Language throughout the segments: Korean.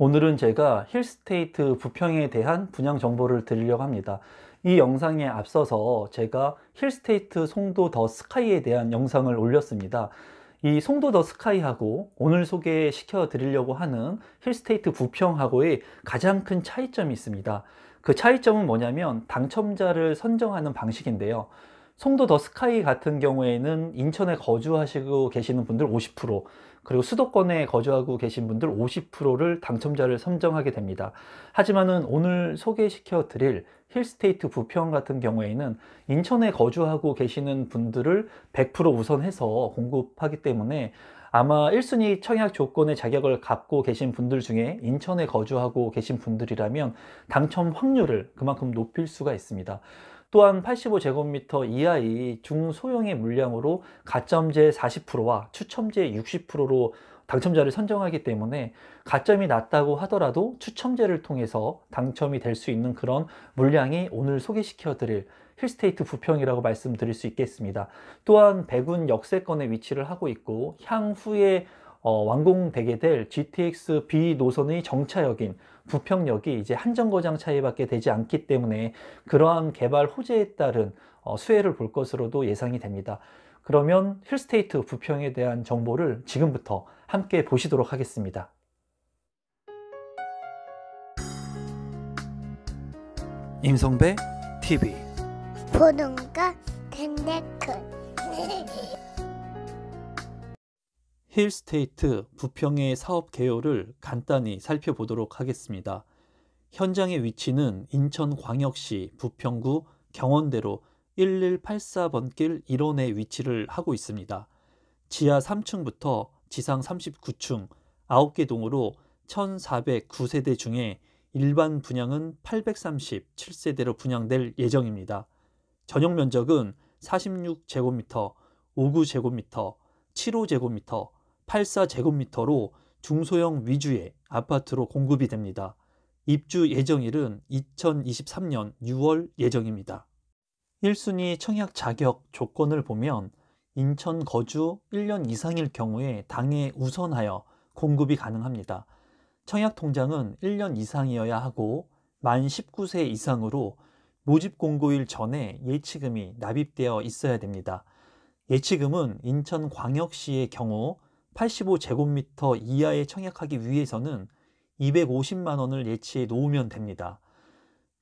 오늘은 제가 힐스테이트 부평에 대한 분양 정보를 드리려고 합니다. 이 영상에 앞서서 제가 힐스테이트 송도 더 스카이에 대한 영상을 올렸습니다. 이 송도 더 스카이하고 오늘 소개시켜 드리려고 하는 힐스테이트 부평하고의 가장 큰 차이점이 있습니다. 그 차이점은 뭐냐면 당첨자를 선정하는 방식인데요. 송도 더 스카이 같은 경우에는 인천에 거주하시고 계시는 분들 50%, 그리고 수도권에 거주하고 계신 분들 50%를 당첨자를 선정하게 됩니다. 하지만은 오늘 소개시켜 드릴 힐스테이트 부평 같은 경우에는 인천에 거주하고 계시는 분들을 100% 우선해서 공급하기 때문에 아마 1순위 청약 조건의 자격을 갖고 계신 분들 중에 인천에 거주하고 계신 분들이라면 당첨 확률을 그만큼 높일 수가 있습니다. 또한 85제곱미터 이하의 중소형의 물량으로 가점제 40%와 추첨제 60%로 당첨자를 선정하기 때문에 가점이 낮다고 하더라도 추첨제를 통해서 당첨이 될 수 있는 그런 물량이 오늘 소개시켜 드릴 힐스테이트 부평이라고 말씀드릴 수 있겠습니다. 또한 백운 역세권에 위치를 하고 있고 향후에 완공되게 될 GTX B 노선의 정차역인 부평역이 이제 한 정거장 차이밖에 되지 않기 때문에 그러한 개발 호재에 따른 수혜를 볼 것으로도 예상이 됩니다. 그러면 힐스테이트 부평에 대한 정보를 지금부터 함께 보시도록 하겠습니다. 임성배 TV 보는가 텐데크 힐스테이트 부평의 사업 개요를 간단히 살펴보도록 하겠습니다. 현장의 위치는 인천광역시 부평구 경원대로 1184번길 1원에 위치를 하고 있습니다. 지하 3층부터 지상 39층 9개 동으로 1409세대 중에 일반 분양은 837세대로 분양될 예정입니다. 전용 면적은 46제곱미터, 59제곱미터, 75제곱미터, 84제곱미터로 중소형 위주의 아파트로 공급이 됩니다. 입주 예정일은 2023년 6월 예정입니다. 1순위 청약 자격 조건을 보면 인천 거주 1년 이상일 경우에 당해 우선하여 공급이 가능합니다. 청약 통장은 1년 이상이어야 하고 만 19세 이상으로 모집 공고일 전에 예치금이 납입되어 있어야 됩니다. 예치금은 인천광역시의 경우 85제곱미터 이하에 청약하기 위해서는 250만 원을 예치해 놓으면 됩니다.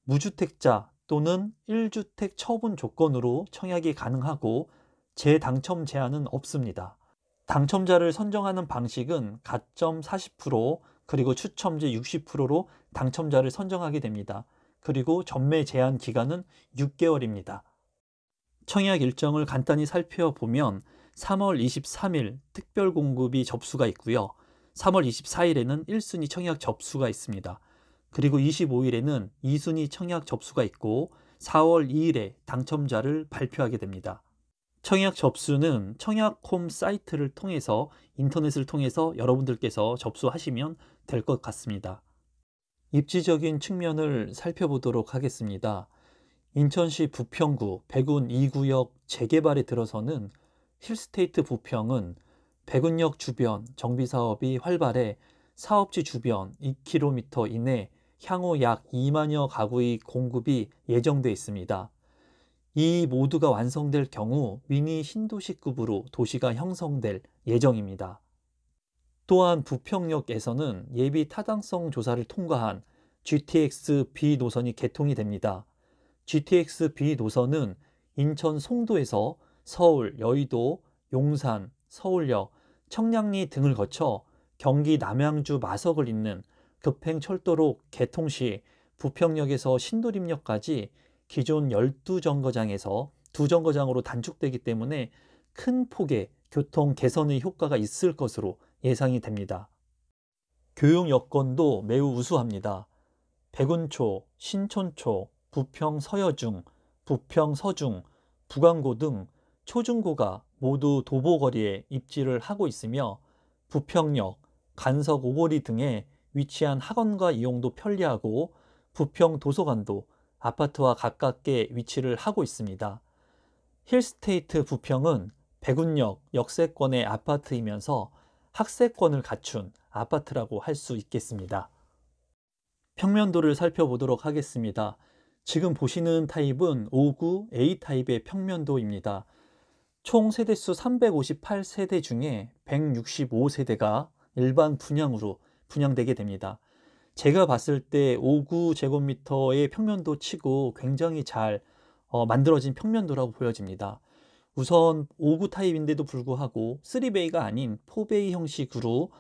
무주택자 또는 1주택 처분 조건으로 청약이 가능하고 재당첨 제한은 없습니다. 당첨자를 선정하는 방식은 가점 40% 그리고 추첨제 60%로 당첨자를 선정하게 됩니다. 그리고 전매 제한 기간은 6개월입니다. 청약 일정을 간단히 살펴보면 3월 23일 특별 공급이 접수가 있고요. 3월 24일에는 1순위 청약 접수가 있습니다. 그리고 25일에는 2순위 청약 접수가 있고 4월 2일에 당첨자를 발표하게 됩니다. 청약 접수는 청약홈 사이트를 통해서 인터넷을 통해서 여러분들께서 접수하시면 될 것 같습니다. 입지적인 측면을 살펴보도록 하겠습니다. 인천시 부평구 백운 2구역 재개발에 들어서는 힐스테이트 부평은 백운역 주변 정비사업이 활발해 사업지 주변 2km 이내 향후 약 2만여 가구의 공급이 예정돼 있습니다. 이 모두가 완성될 경우 미니 신도시급으로 도시가 형성될 예정입니다. 또한 부평역에서는 예비 타당성 조사를 통과한 GTX B 노선이 개통이 됩니다. GTX B 노선은 인천 송도에서 서울, 여의도, 용산, 서울역, 청량리 등을 거쳐 경기 남양주 마석을 잇는 급행철도로 개통 시 부평역에서 신도림역까지 기존 12정거장에서 2정거장으로 단축되기 때문에 큰 폭의 교통 개선의 효과가 있을 것으로 예상이 됩니다. 교육 여건도 매우 우수합니다. 백운초, 신촌초, 부평 서여중, 부평 서중, 부광고 등 초중고가 모두 도보거리에 입지를 하고 있으며 부평역, 간석 오거리 등에 위치한 학원과 이용도 편리하고 부평 도서관도 아파트와 가깝게 위치를 하고 있습니다. 힐스테이트 부평은 백운역 역세권의 아파트이면서 학세권을 갖춘 아파트라고 할 수 있겠습니다. 평면도를 살펴보도록 하겠습니다. 지금 보시는 타입은 59 A 타입의 평면도입니다. 총 세대수 358세대 중에 165세대가 일반 분양으로 분양되게 됩니다. 제가 봤을 때 59제곱미터의 평면도 치고 굉장히 잘 만들어진 평면도라고 보여집니다. 우선 59 타입인데도 불구하고 3베이가 아닌 4베이 형식으로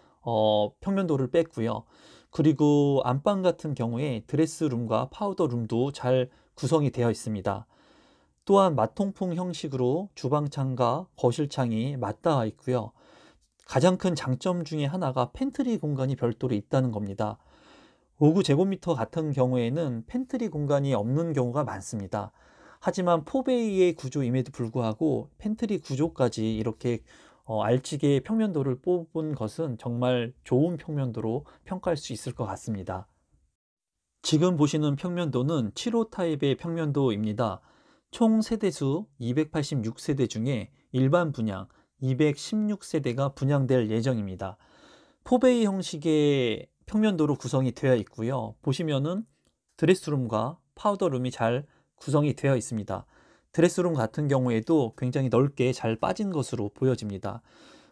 평면도를 뺐고요. 그리고 안방 같은 경우에 드레스룸과 파우더룸도 잘 구성이 되어 있습니다. 또한 마통풍 형식으로 주방창과 거실창이 맞닿아 있고요. 가장 큰 장점 중에 하나가 팬트리 공간이 별도로 있다는 겁니다. 59제곱미터 같은 경우에는 팬트리 공간이 없는 경우가 많습니다. 하지만 4베이의 구조임에도 불구하고 팬트리 구조까지 이렇게 알지게 평면도를 뽑은 것은 정말 좋은 평면도로 평가할 수 있을 것 같습니다. 지금 보시는 평면도는 7호 타입의 평면도입니다. 총 세대수 286세대 중에 일반 분양 216세대가 분양될 예정입니다. 4베이 형식의 평면도로 구성이 되어 있고요. 보시면은 드레스룸과 파우더룸이 잘 구성이 되어 있습니다. 드레스룸 같은 경우에도 굉장히 넓게 잘 빠진 것으로 보여집니다.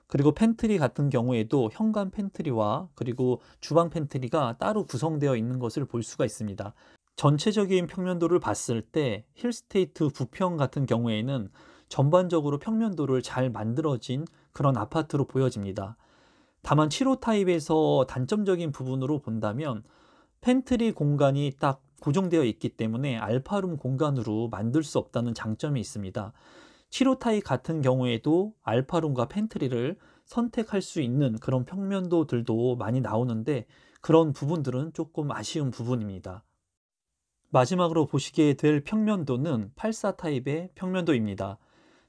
그리고 팬트리 같은 경우에도 현관 팬트리와 그리고 주방 팬트리가 따로 구성되어 있는 것을 볼 수가 있습니다. 전체적인 평면도를 봤을 때 힐스테이트 부평 같은 경우에는 전반적으로 평면도를 잘 만들어진 그런 아파트로 보여집니다. 다만 7호 타입에서 단점적인 부분으로 본다면 팬트리 공간이 딱 고정되어 있기 때문에 알파룸 공간으로 만들 수 없다는 장점이 있습니다. 7호 타입 같은 경우에도 알파룸과 팬트리를 선택할 수 있는 그런 평면도들도 많이 나오는데 그런 부분들은 조금 아쉬운 부분입니다. 마지막으로 보시게 될 평면도는 84 타입의 평면도입니다.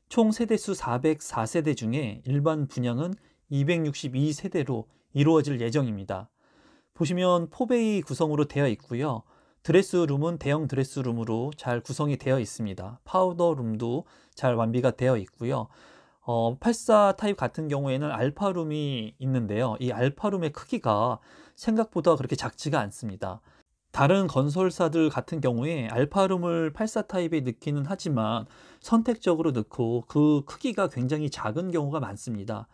총 세대수 404세대 중에 일반 분양은 262세대로 이루어질 예정입니다. 보시면 4베이 구성으로 되어 있고요. 드레스룸은 대형 드레스룸으로 잘 구성이 되어 있습니다. 파우더룸도 잘 완비가 되어 있고요. 84 타입 같은 경우에는 알파룸이 있는데요. 이 알파룸의 크기가 생각보다 그렇게 작지가 않습니다. 다른 건설사들 같은 경우에 알파룸을 84 타입에 넣기는 하지만 선택적으로 넣고 그 크기가 굉장히 작은 경우가 많습니다.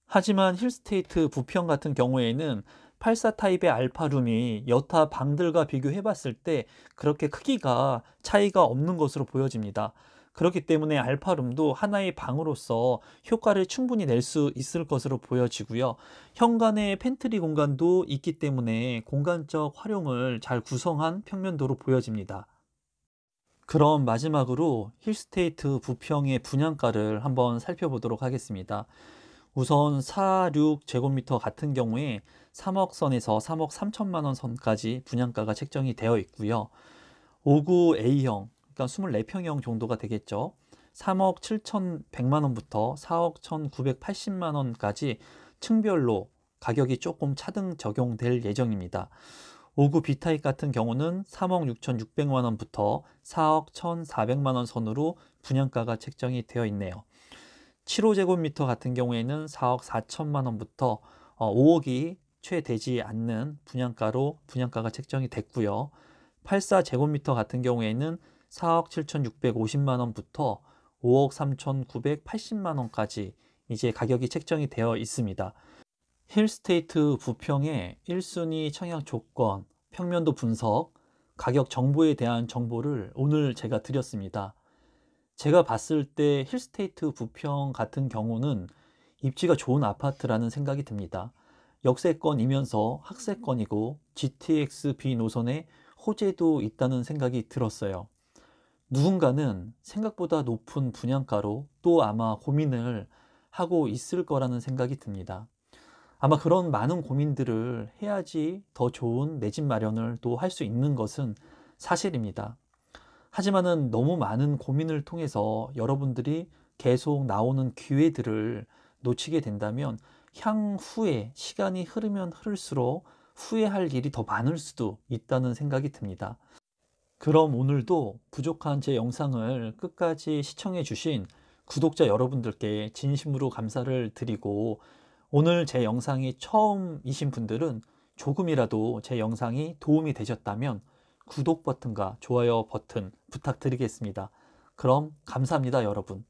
하지만 힐스테이트 부평 같은 경우에는 84 타입의 알파룸이 여타 방들과 비교해 봤을 때 그렇게 크기가 차이가 없는 것으로 보여집니다. 그렇기 때문에 알파룸도 하나의 방으로서 효과를 충분히 낼 수 있을 것으로 보여지고요. 현관에 팬트리 공간도 있기 때문에 공간적 활용을 잘 구성한 평면도로 보여집니다. 그럼 마지막으로 힐스테이트 부평의 분양가를 한번 살펴보도록 하겠습니다. 우선 46제곱미터 같은 경우에 3억 선에서 3억 3천만 원 선까지 분양가가 책정이 되어 있고요. 59A형, 그러니까 24평형 정도가 되겠죠. 3억 7,100만 원부터 4억 1,980만 원까지 층별로 가격이 조금 차등 적용될 예정입니다. 59 B타입 같은 경우는 3억 6,600만 원부터 4억 1,400만 원 선으로 분양가가 책정이 되어 있네요. 7호제곱미터 같은 경우에는 4억 4천만 원부터 5억이 채 되지 않는 분양가로 분양가가 책정이 됐고요. 84제곱미터 같은 경우에는 4억 7,650만 원부터 5억 3,980만 원까지 이제 가격이 책정이 되어 있습니다. 힐스테이트 부평의 1순위 청약 조건, 평면도 분석, 가격 정보에 대한 정보를 오늘 제가 드렸습니다. 제가 봤을 때 힐스테이트 부평 같은 경우는 입지가 좋은 아파트라는 생각이 듭니다. 역세권이면서 학세권이고 GTX B 노선에 호재도 있다는 생각이 들었어요. 누군가는 생각보다 높은 분양가로 또 아마 고민을 하고 있을 거라는 생각이 듭니다. 아마 그런 많은 고민들을 해야지 더 좋은 내 집 마련을 또 할 수 있는 것은 사실입니다. 하지만은 너무 많은 고민을 통해서 여러분들이 계속 나오는 기회들을 놓치게 된다면 향후에 시간이 흐르면 흐를수록 후회할 일이 더 많을 수도 있다는 생각이 듭니다. 그럼 오늘도 부족한 제 영상을 끝까지 시청해 주신 구독자 여러분들께 진심으로 감사를 드리고 오늘 제 영상이 처음이신 분들은 조금이라도 제 영상이 도움이 되셨다면 구독 버튼과 좋아요 버튼 부탁드리겠습니다. 그럼 감사합니다, 여러분.